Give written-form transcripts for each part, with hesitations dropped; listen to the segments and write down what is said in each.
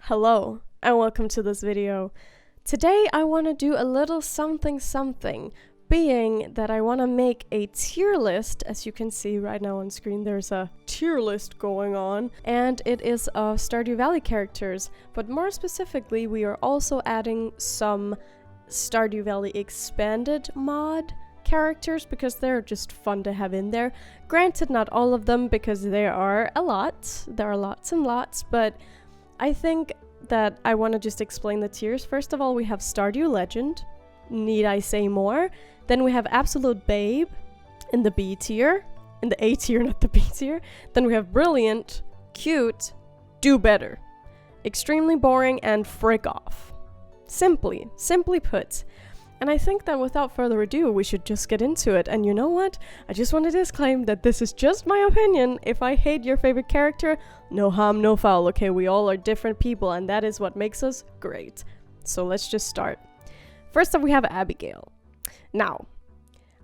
Hello, and welcome to this video. Today I want to do a little something, being that I want to make a tier list. As you can see right now on screen, there's a tier list going on, and it is of Stardew Valley characters, but more specifically, we are also adding some Stardew Valley expanded mod characters because they're just fun to have in there. Granted, not all of them because there are a lot. There are lots and lots, but I think that I want to just explain the tiers. First of all, we have Stardew Legend. Need I say more? Then we have Absolute Babe in the B tier. In the A tier, not the B tier. Then we have Brilliant, Cute, Do Better, Extremely Boring, and Frick Off. Simply put. And I think that without further ado, we should just get into it. And you know what? I just want to disclaim that this is just my opinion. If I hate your favorite character, no harm, no foul, okay? We all are different people, and that is what makes us great. So let's just start. First up, we have Abigail. Now,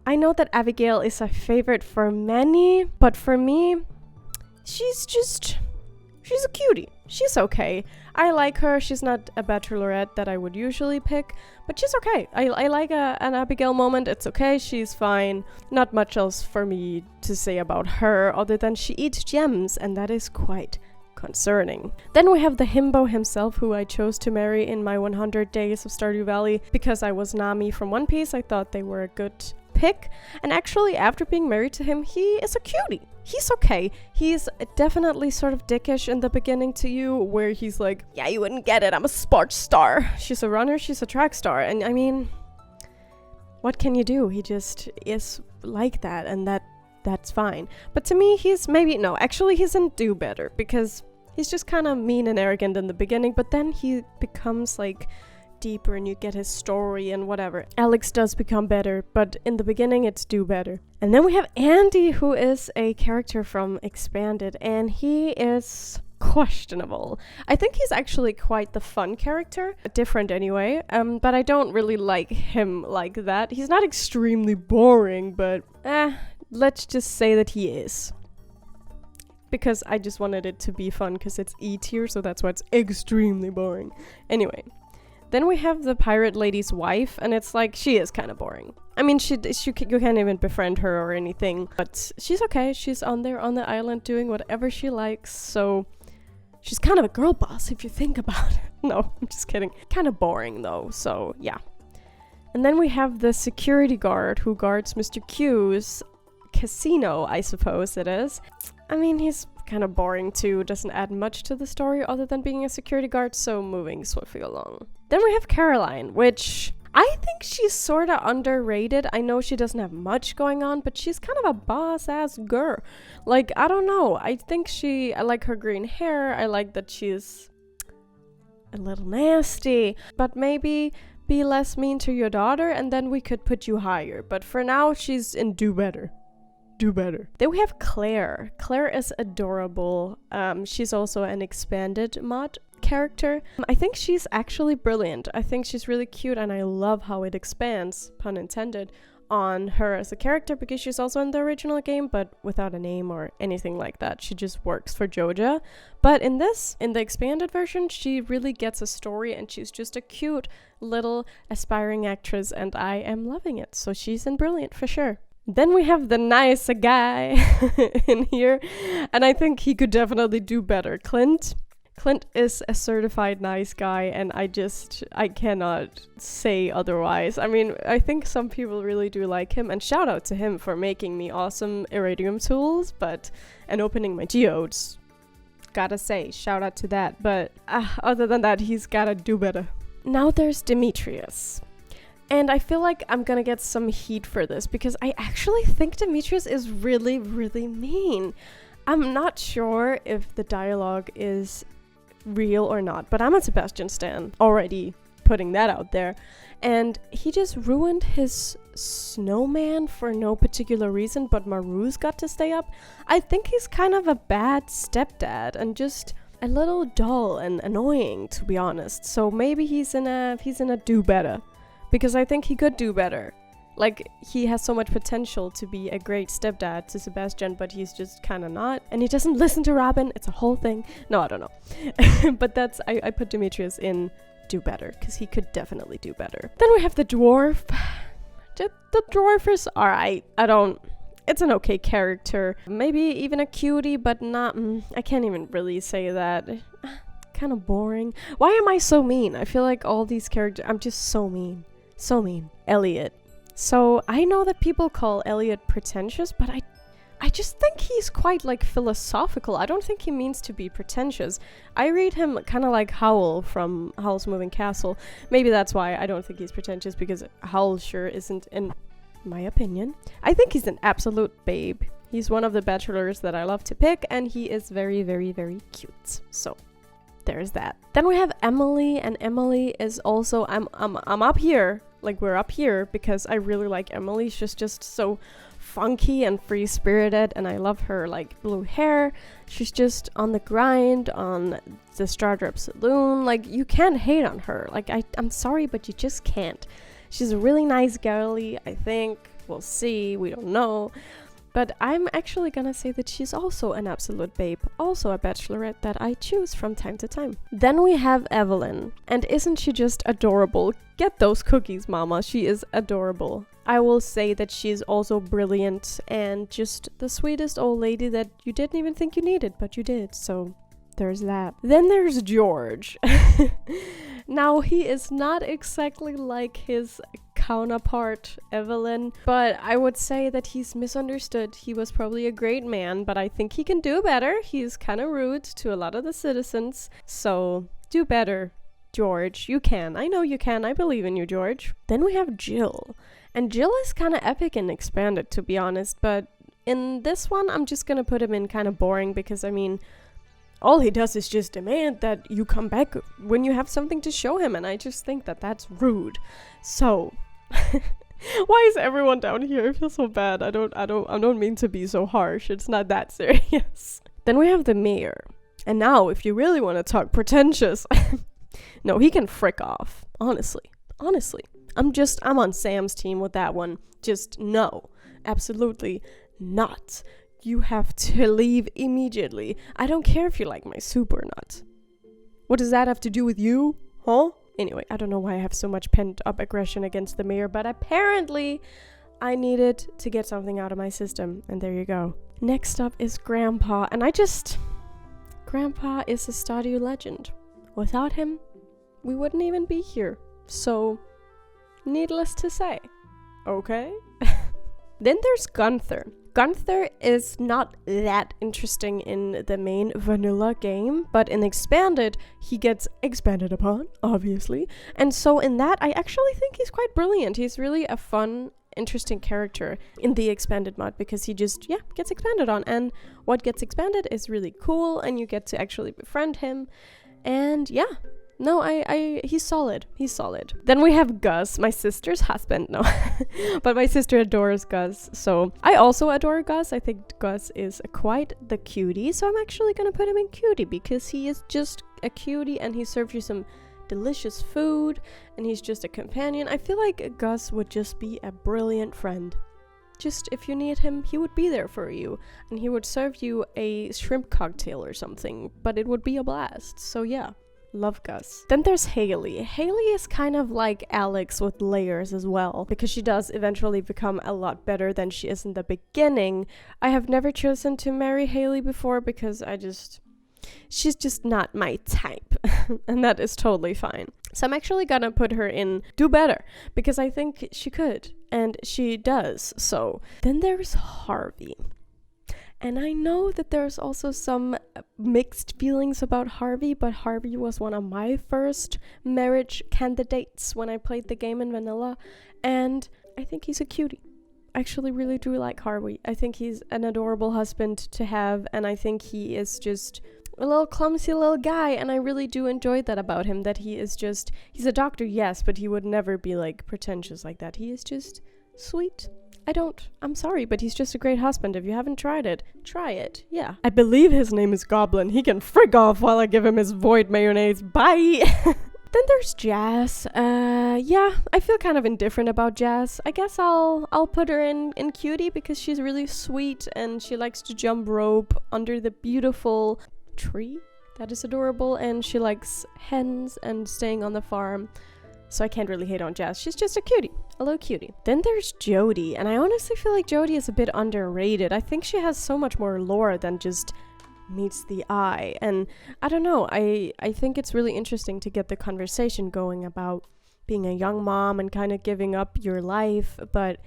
I know that Abigail is a favorite for many, but for me, she's a cutie. She's okay. I like her. She's not a bachelorette that I would usually pick, but she's okay. I like an Abigail moment. It's okay. She's fine. Not much else for me to say about her other than she eats gems, and that is quite concerning. Then we have the himbo himself, who I chose to marry in my 100 days of Stardew Valley because I was Nami from One Piece. I thought they were a good pick, and actually after being married to him, he is a cutie. He's okay. He's definitely sort of dickish in the beginning to you, where he's like, yeah, you wouldn't get it, I'm a sports star. She's a runner, she's a track star, and I mean, what can you do? He just is like that, and that's fine. But to me, he's he's in Do Better, because he's just kind of mean and arrogant in the beginning, but then he becomes like deeper and you get his story and whatever. Alex does become better, but in the beginning it's Do Better. And then we have Andy, who is a character from Expanded, and he is questionable. I think he's actually quite the fun character, different anyway, but I don't really like him like that. He's not extremely boring, but let's just say that he is. Because I just wanted it to be fun because it's E tier, so that's why it's extremely boring. Anyway. Then we have the pirate lady's wife, and it's like, she is kind of boring. I mean, you can't even befriend her or anything, but she's okay. She's on there on the island doing whatever she likes, so she's kind of a girl boss if you think about it. No, I'm just kidding. Kind of boring though, so yeah. And then we have the security guard who guards Mr. Q's casino, I suppose it is. I mean, he's kind of boring too, doesn't add much to the story other than being a security guard, so moving swiftly along. Then we have Caroline, which I think she's sort of underrated. I know she doesn't have much going on, but she's kind of a boss-ass girl. Like, I don't know, I like her green hair, I like that she's a little nasty, but maybe be less mean to your daughter and then we could put you higher. But for now, she's in Do Better. Do Better. Then we have Claire. Claire is adorable. She's also an expanded mod character. I think she's actually brilliant. I think she's really cute, and I love how it expands, pun intended, on her as a character, because she's also in the original game, but without a name or anything like that. She just works for Joja. But in the expanded version, she really gets a story, and she's just a cute little aspiring actress, and I am loving it. So she's in Brilliant for sure. Then we have the nice guy in here, and I think he could definitely do better. Clint is a certified nice guy, and I cannot say otherwise. I mean, I think some people really do like him, and shout out to him for making me awesome iridium tools, and opening my geodes. Gotta say, shout out to that, but other than that, he's gotta do better. Now there's Demetrius. And I feel like I'm gonna get some heat for this because I actually think Demetrius is really, really mean. I'm not sure if the dialogue is real or not, but I'm a Sebastian stan, already putting that out there. And he just ruined his snowman for no particular reason, but Maru's got to stay up. I think he's kind of a bad stepdad and just a little dull and annoying, to be honest. So maybe he's in a Do Better. Because I think he could do better. Like, he has so much potential to be a great stepdad to Sebastian, but he's just kind of not. And he doesn't listen to Robin. It's a whole thing. No, I don't know. But that's, I put Demetrius in do better, because he could definitely do better. Then we have the dwarf. The dwarf is alright. It's an okay character. Maybe even a cutie, but not, I can't even really say that. Kind of boring. Why am I so mean? I feel like all these characters, I'm just so mean. So mean. Elliot. So I know that people call Elliot pretentious, but I just think he's quite like philosophical. I don't think he means to be pretentious. I read him kind of like Howl from Howl's Moving Castle. Maybe that's why I don't think he's pretentious, because Howl sure isn't, in my opinion. I think he's an absolute babe. He's one of the bachelors that I love to pick, and he is very, very, very cute. So there's that. Then we have Emily, and Emily is also, I'm up here. Like, we're up here because I really like Emily. She's just so funky and free-spirited, and I love her, like, blue hair. She's just on the grind on the Stardew Saloon. Like, you can't hate on her. Like, I'm sorry, but you just can't. She's a really nice girly, I think. We'll see. We don't know. But I'm actually gonna say that she's also an absolute babe, also a bachelorette that I choose from time to time. Then we have Evelyn, and isn't she just adorable? Get those cookies, mama, she is adorable. I will say that she's also brilliant and just the sweetest old lady that you didn't even think you needed, but you did, so there's that. Then there's George. Now, he is not exactly like his counterpart, Evelyn, but I would say that he's misunderstood. He was probably a great man, but I think he can do better. He's kind of rude to a lot of the citizens, so do better, George. You can. I know you can. I believe in you, George. Then we have Jill, and Jill is kind of epic and expanded, to be honest, but in this one, I'm just gonna put him in kind of boring, because, I mean, all he does is just demand that you come back when you have something to show him, and I just think that that's rude. So, why is everyone down here? I feel so bad. I don't mean to be so harsh. It's not that serious. Then we have the mayor. And now, if you really want to talk pretentious, no, he can frick off. Honestly. I'm on Sam's team with that one. Just no. Absolutely not. You have to leave immediately. I don't care if you like my soup or not. What does that have to do with you? Huh? Anyway, I don't know why I have so much pent-up aggression against the mayor, but apparently I needed to get something out of my system, and there you go. Next up is Grandpa, and Grandpa is a Stardew legend. Without him, we wouldn't even be here. So, needless to say. Okay? Then there's Gunther. Gunther is not that interesting in the main vanilla game, but in expanded, he gets expanded upon, obviously. And so in that, I actually think he's quite brilliant. He's really a fun, interesting character in the expanded mod, because he just, gets expanded on. And what gets expanded is really cool, and you get to actually befriend him. And no, he's solid. Then we have Gus, my sister's husband. No, but my sister adores Gus, so I also adore Gus. I think Gus is quite the cutie, so I'm actually gonna put him in cutie, because he is just a cutie, and he serves you some delicious food, and he's just a companion. I feel like Gus would just be a brilliant friend. Just if you need him, he would be there for you, and he would serve you a shrimp cocktail or something, but it would be a blast. So yeah. Love Gus. Then there's Haley. Haley is kind of like Alex with layers as well, because she does eventually become a lot better than she is in the beginning. I have never chosen to marry Haley before, because she's just not my type, and that is totally fine. So I'm actually gonna put her in do better, because I think she could, and she does. So then there's Harvey. And I know that there's also some mixed feelings about Harvey, but Harvey was one of my first marriage candidates when I played the game in vanilla, and I think he's a cutie. I actually really do like Harvey. I think he's an adorable husband to have, and I think he is just a little clumsy little guy, and I really do enjoy that about him, that he's a doctor, yes, but he would never be like pretentious like that. He is just sweet. I'm sorry, but he's just a great husband. If you haven't tried it, try it. Yeah. I believe his name is Goblin. He can frig off while I give him his void mayonnaise. Bye! Then there's Jazz. Yeah, I feel kind of indifferent about Jazz. I guess I'll put her in cutie because she's really sweet and she likes to jump rope under the beautiful tree. That is adorable, and she likes hens and staying on the farm. So I can't really hate on Jazz. She's just a cutie. A little cutie. Then there's Jody, and I honestly feel like Jody is a bit underrated. I think she has so much more lore than just meets the eye. And I don't know, I think it's really interesting to get the conversation going about being a young mom and kind of giving up your life, but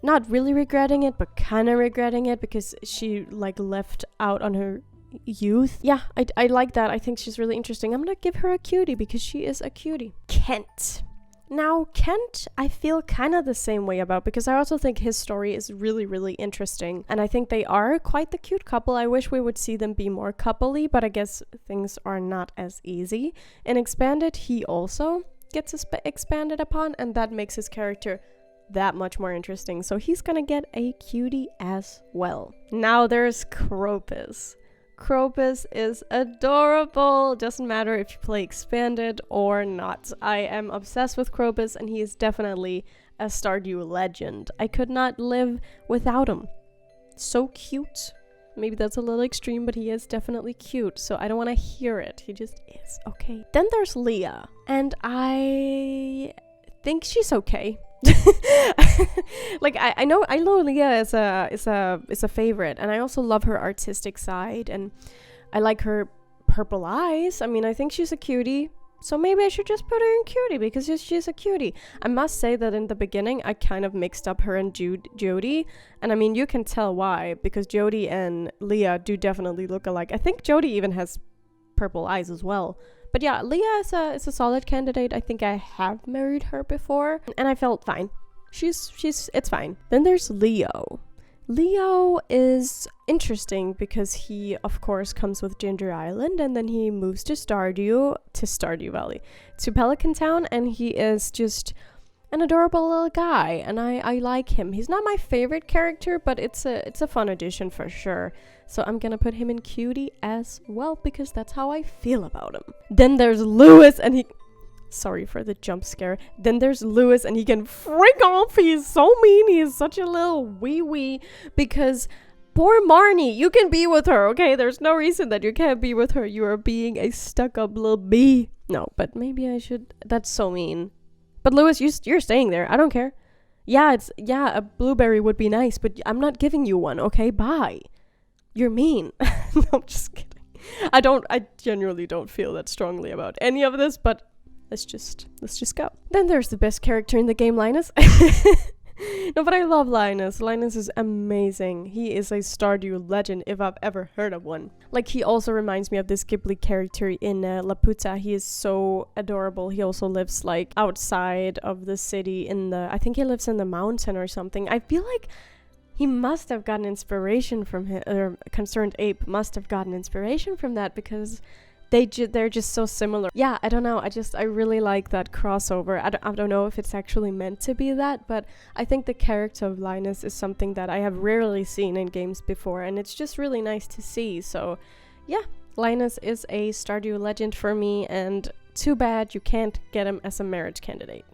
not really regretting it, but kind of regretting it because she like left out on her youth. Yeah, I like that. I think she's really interesting. I'm gonna give her a cutie because she is a cutie. Kent. Now, Kent, I feel kind of the same way about because I also think his story is really, really interesting. And I think they are quite the cute couple. I wish we would see them be more coupley, but I guess things are not as easy. In Expanded, he also gets expanded upon, and that makes his character that much more interesting. So he's gonna get a cutie as well. Now there's Cropus. Cropus is adorable. Doesn't matter if you play Expanded or not. I am obsessed with Cropus, and he is definitely a Stardew legend. I could not live without him. So cute. Maybe that's a little extreme, but he is definitely cute, so I don't want to hear it. He just is. Okay. Then there's Leah, and I think she's okay. Like I know Leah is a favorite, and I also love her artistic side, and I like her purple eyes. I mean, I think she's a cutie, so maybe I should just put her in cutie because she's a cutie. I must say that in the beginning I kind of mixed up her and Jody, and I mean you can tell why, because Jody and Leah do definitely look alike. I think Jody even has purple eyes as well. But yeah, Leah is a solid candidate. I think I have married her before, and I felt fine. It's fine. Then there's Leo. Leo is interesting because he, of course, comes with Ginger Island, and then he moves to Stardew Valley, to Pelican Town, and he is just an adorable little guy, and I like him. He's not my favorite character, but it's a fun addition for sure. So I'm gonna put him in cutie as well because that's how I feel about him. Then there's Lewis, and he... Sorry for the jump scare. Then there's Lewis, and he can freak off. He is so mean. He is such a little wee because poor Marnie, you can be with her, okay? There's no reason that you can't be with her. You are being a stuck-up little bee. No, but maybe I should... That's so mean. But Lewis, you're staying there. I don't care. Yeah, a blueberry would be nice, but I'm not giving you one, okay? Bye. You're mean. No, I'm just kidding. I genuinely don't feel that strongly about any of this, but let's just go. Then there's the best character in the game, Linus. No, but I love Linus. Linus is amazing. He is a Stardew legend if I've ever heard of one. Like, he also reminds me of this Ghibli character in Laputa. He is so adorable. He also lives like outside of the city I think he lives in the mountain or something. I feel like he must have gotten inspiration from him, or Concerned Ape must have gotten inspiration from that because they're just so similar. Yeah, I don't know. I really like that crossover. I don't know if it's actually meant to be that, but I think the character of Linus is something that I have rarely seen in games before, and it's just really nice to see. So yeah, Linus is a Stardew legend for me, and too bad you can't get him as a marriage candidate.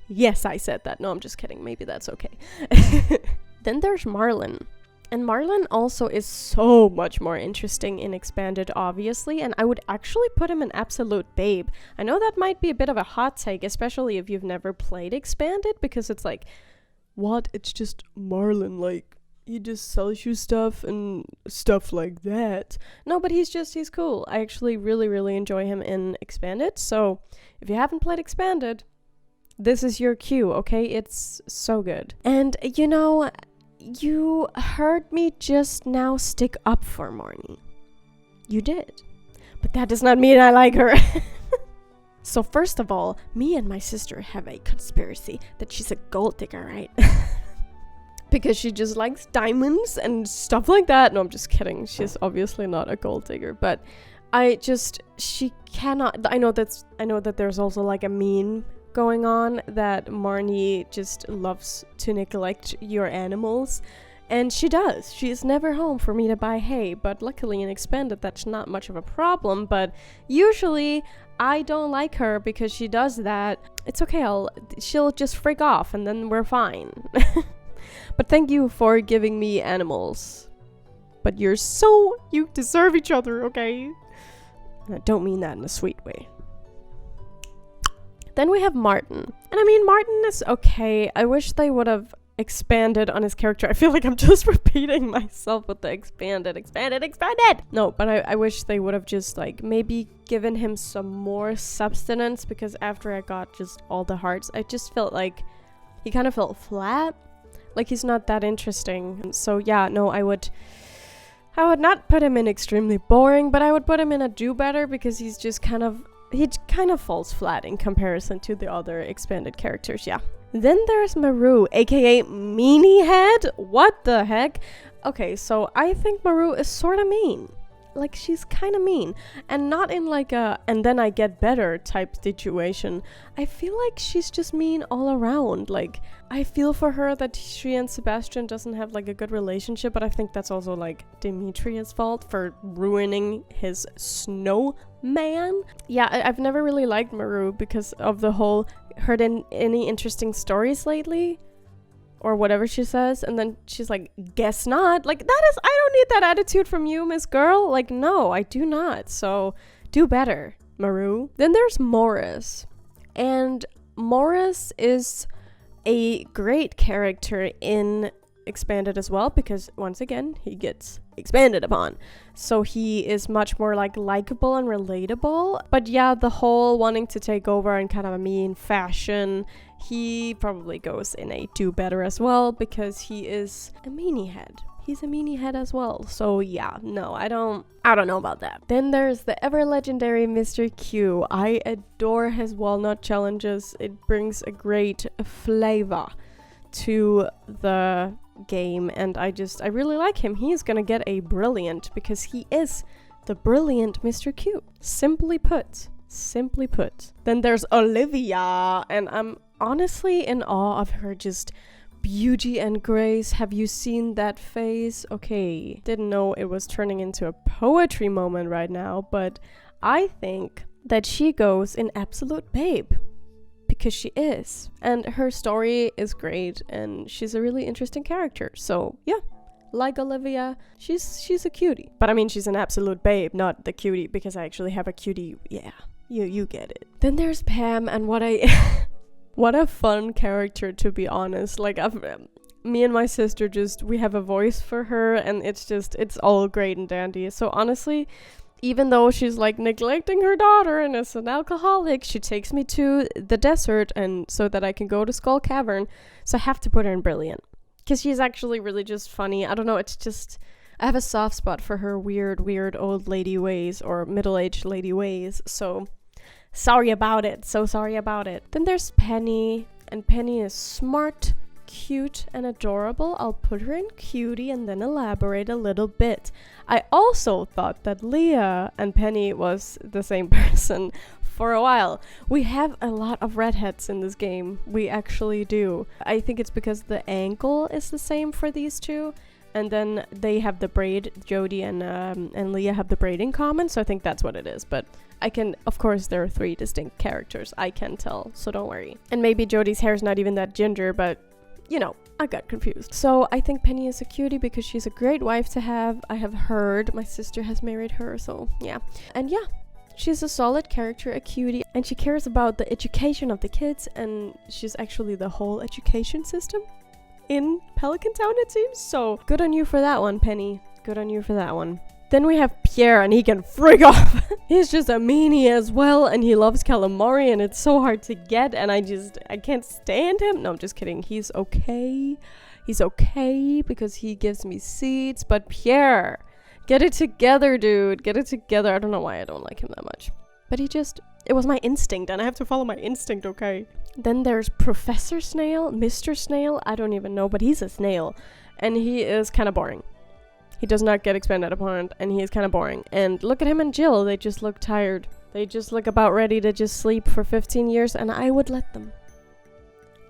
Yes, I said that. No, I'm just kidding. Maybe that's okay. Then there's Marlon. And Marlon also is so much more interesting in Expanded, obviously, and I would actually put him in Absolute Babe. I know that might be a bit of a hot take, especially if you've never played Expanded, because it's like, what? It's just Marlon, like, he just sells you stuff and stuff like that. No, but he's cool. I actually really, really enjoy him in Expanded, so if you haven't played Expanded, this is your cue, okay? It's so good. And, you know, you heard me just now stick up for Marnie. You did. But that does not mean I like her. So first of all, me and my sister have a conspiracy that she's a gold digger, right? Because she just likes diamonds and stuff like that. No, I'm just kidding. She's obviously not a gold digger, but she cannot... I know that there's also like a meme going on that Marnie just loves to neglect your animals, and she does. She is never home for me to buy hay, but luckily in Expanded that's not much of a problem. But usually I don't like her because she does that, it's okay, she'll just freak off and then we're fine. But thank you for giving me animals. But you deserve each other, okay? And I don't mean that in a sweet way. Then we have Martin. And I mean, Martin is okay. I wish they would have expanded on his character. I feel like I'm just repeating myself with the expanded. No, but I wish they would have just like maybe given him some more substance, because after I got just all the hearts, I just felt like he kind of felt flat. Like he's not that interesting. So yeah, no, I would not put him in extremely boring, but I would put him in a do better, because he kind of falls flat in comparison to the other expanded characters, yeah. Then there's Maru, aka Meanie Head. What the heck? Okay, so I think Maru is sort of mean. Like, she's kind of mean. And not in like a and then I get better type situation. I feel like she's just mean all around. Like, I feel for her that she and Sebastian doesn't have like a good relationship, but I think that's also like Demetria's fault for ruining his snowman. Yeah, I've never really liked Maru because of the whole heard any interesting stories lately, or whatever she says, and then she's like, guess not. Like, I don't need that attitude from you, Miss Girl. Like, no, I do not. So do better, Maru. Then there's Morris, and Morris is a great character in Expanded as well, because once again he gets expanded upon, so he is much more like likable and relatable. But yeah, the whole wanting to take over in kind of a mean fashion, he probably goes in a do better as well, because he is a meanie head. He's a meanie head as well. So yeah, no, I don't know about that. Then there's the ever legendary Mr. Q. I adore his walnut challenges. It brings a great flavor to the game, and I really like him. He's gonna get a brilliant, because he is the brilliant Mr. Q. Simply put. Then there's Olivia, and I'm honestly in awe of her just beauty and grace. Have you seen that face? Okay, didn't know it was turning into a poetry moment right now, but I think that she goes in absolute babe. Because she is, and her story is great, and she's a really interesting character. So yeah, like Olivia, she's a cutie, but I mean, she's an absolute babe, not the cutie, because I actually have a cutie. Yeah, you get it. Then there's Pam, and what a fun character, to be honest. Like, me and my sister we have a voice for her, and it's all great and dandy. So honestly, even though she's like neglecting her daughter and is an alcoholic, she takes me to the desert, and so that I can go to Skull Cavern. So I have to put her in brilliant, because she's actually really just funny. I don't know, it's just, I have a soft spot for her weird old lady ways, or middle-aged lady ways. So sorry about it. Then there's Penny, and Penny is smart, cute, and adorable. I'll put her in cutie and then elaborate a little bit. I also thought that Leah and Penny was the same person for a while. We have a lot of redheads in this game. We actually do. I think it's because the angle is the same for these two, and then they have the braid. Jodie and Leah have the braid in common, so I think that's what it is. But of course, there are 3 distinct characters. I can tell, so don't worry. And maybe Jodie's hair is not even that ginger, but you know, I got confused. So I think Penny is a cutie because she's a great wife to have. I have heard my sister has married her, so yeah. And yeah, she's a solid character, a cutie, and she cares about the education of the kids, and she's actually the whole education system in Pelican Town, it seems. So good on you for that one, Penny. Good on you for that one. Then we have Pierre, and he can frig off. He's just a meanie as well, and he loves calamari, and it's so hard to get, and I can't stand him. No, I'm just kidding. He's okay. He's okay because he gives me seeds, but Pierre, get it together, dude. Get it together. I don't know why I don't like him that much. But it was my instinct, and I have to follow my instinct, okay? Then there's Professor Snail, Mr. Snail, I don't even know, but he's a snail, and he is kind of boring. He does not get expanded upon, and he is kind of boring. And look at him and Jill. They just look tired. They just look about ready to just sleep for 15 years, and I would let them.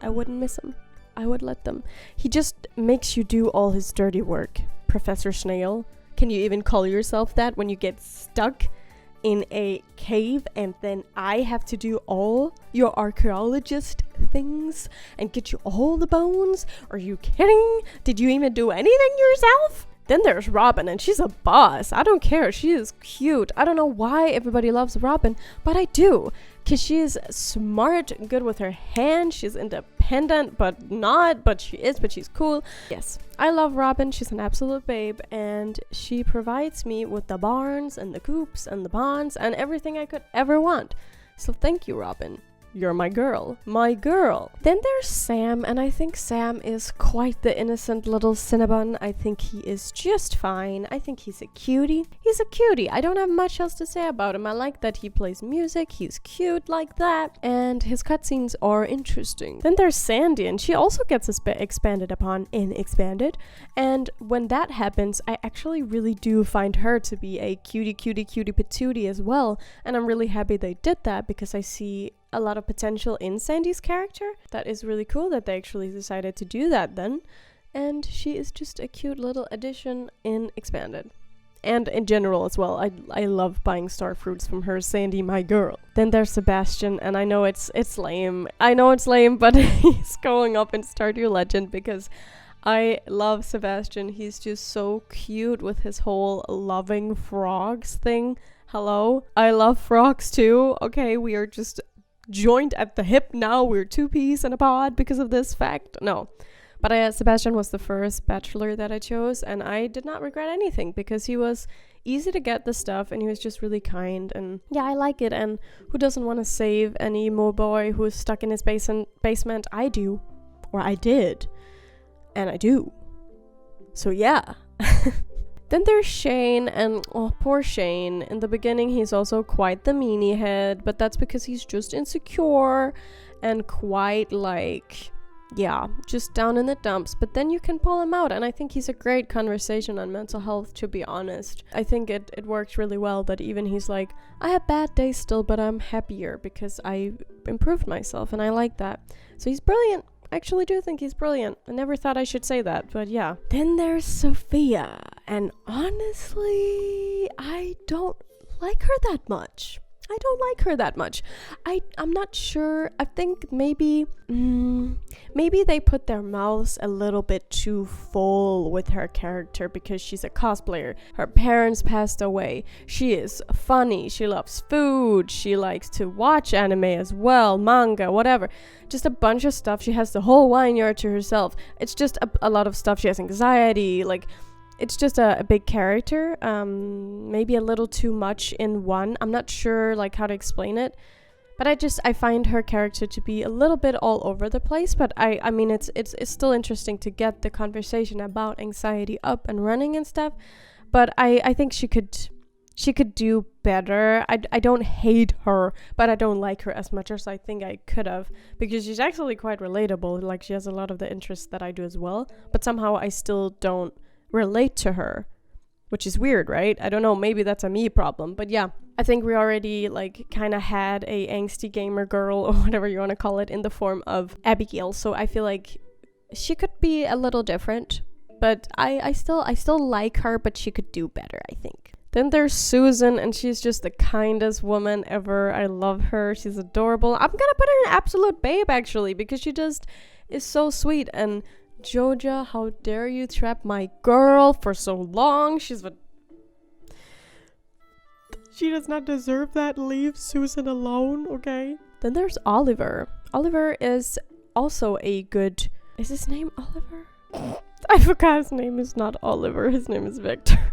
I wouldn't miss him. I would let them. He just makes you do all his dirty work, Professor Snail. Can you even call yourself that when you get stuck in a cave and then I have to do all your archaeologist things and get you all the bones? Are you kidding? Did you even do anything yourself? Then there's Robin, and she's a boss. I don't care. She is cute. I don't know why everybody loves Robin, but I do. Because she is smart, good with her hands. She's independent, but not. But she is, but she's cool. Yes, I love Robin. She's an absolute babe. And she provides me with the barns and the coops and the ponds and everything I could ever want. So thank you, Robin. You're my girl. My girl. Then there's Sam, and I think Sam is quite the innocent little Cinnabon. I think he is just fine. I think he's a cutie. He's a cutie. I don't have much else to say about him. I like that he plays music. He's cute like that. And his cutscenes are interesting. Then there's Sandy, and she also gets expanded upon in Expanded. And when that happens, I actually really do find her to be a cutie patootie as well. And I'm really happy they did that because I see a lot of potential in Sandy's character. That is really cool that they actually decided to do that then. And she is just a cute little addition in Expanded. And in general as well. I love buying star fruits from her. Sandy, my girl. Then there's Sebastian, and I know it's lame. I know it's lame, but he's going up in Stardew Legend because I love Sebastian. He's just so cute with his whole loving frogs thing. Hello? I love frogs too. Okay, we are just joined at the hip now. We're two peas in a pod because of this fact. No, but Sebastian was the first bachelor that I chose, and I did not regret anything because he was easy to get the stuff and he was just really kind, and yeah, I like it. And who doesn't want to save an emo boy who is stuck in his basement? I do, or I did, and I do. So yeah. Then there's Shane, and oh, poor Shane. In the beginning, he's also quite the meanie head, but that's because he's just insecure and quite like, yeah, just down in the dumps. But then you can pull him out, and I think he's a great conversation on mental health, to be honest. I think it works really well that even he's like, I have bad days still, but I'm happier because I improved myself, and I like that. So he's brilliant. I actually do think he's brilliant. I never thought I should say that, but yeah. Then there's Sophia, and honestly, I don't like her that much. I'm not sure. I think maybe they put their mouths a little bit too full with her character because she's a cosplayer. Her parents passed away. She is funny. She loves food. She likes to watch anime as well, manga, whatever. Just a bunch of stuff. She has the whole wine yard to herself. It's just a lot of stuff. She has anxiety, like, it's just a big character, maybe a little too much in one. I'm not sure like how to explain it, but I find her character to be a little bit all over the place. But I mean it's still interesting to get the conversation about anxiety up and running and stuff. But I think she could do better. I don't hate her, but I don't like her as much as I think I could have, because she's actually quite relatable. Like, she has a lot of the interests that I do as well, but somehow I still don't relate to her, which is weird, right? I don't know, maybe that's a me problem, but yeah, I think we already like kind of had a angsty gamer girl, or whatever you want to call it, in the form of Abigail, so I feel like she could be a little different, but I still like her, but she could do better, I think. Then there's Susan, and she's just the kindest woman ever. I love her. She's adorable. I'm gonna put her in absolute babe, actually, because she just is so sweet. And Joja, how dare you trap my girl for so long? She does not deserve that. Leave Susan alone, okay? Then there's Oliver. Oliver is also a good... Is his name Oliver? I forgot his name is not Oliver. His name is Victor.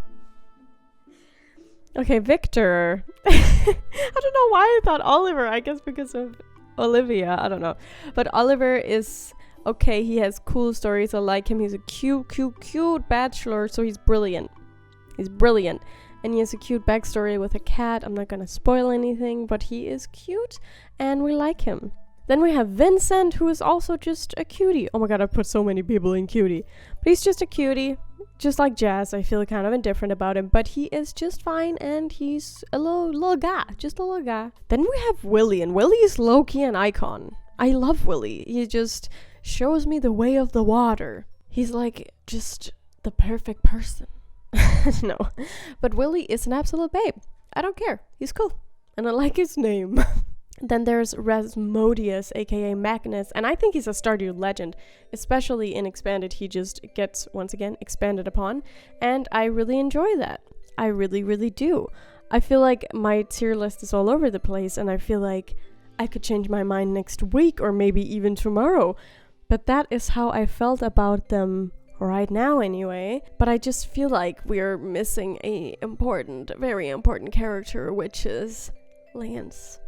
Okay, Victor. I don't know why I thought Oliver. I guess because of Olivia. I don't know. But Oliver is... okay, he has cool stories. I like him. He's a cute bachelor, so he's brilliant. He's brilliant. And he has a cute backstory with a cat. I'm not gonna spoil anything, but he is cute, and we like him. Then we have Vincent, who is also just a cutie. Oh my god, I put so many people in cutie. But he's just a cutie. Just like Jazz, I feel kind of indifferent about him, but he is just fine, and he's a little guy. Just a little guy. Then we have Willy, and Willy is low-key an icon. I love Willy. He just shows me the way of the water. He's like just the perfect person. No, but Willy is an absolute babe. I don't care. He's cool. And I like his name. Then there's Rasmodius, aka Magnus, and I think he's a Stardew legend, especially in Expanded. He just gets, once again, expanded upon, and I really enjoy that. I really, really do. I feel like my tier list is all over the place, and I feel like I could change my mind next week or maybe even tomorrow, but that is how I felt about them right now anyway. But I just feel like we're missing a important, very important character, which is Lance.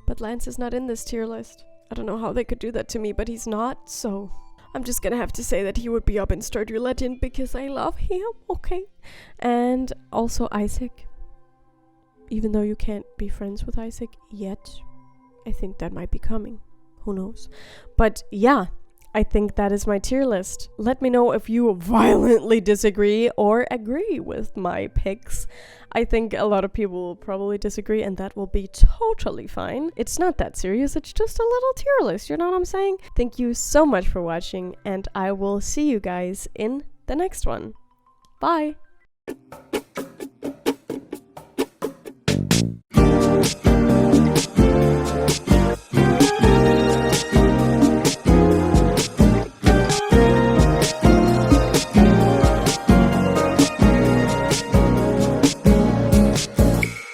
But Lance is not in this tier list. I don't know how they could do that to me, but he's not, so I'm just gonna have to say that he would be up in Stardew Legend because I love him, okay? And also Isaac. Even though you can't be friends with Isaac yet, I think that might be coming. Who knows? But yeah, I think that is my tier list. Let me know if you violently disagree or agree with my picks. I think a lot of people will probably disagree, and that will be totally fine. It's not that serious, it's just a little tier list, you know what I'm saying? Thank you so much for watching, and I will see you guys in the next one. Bye!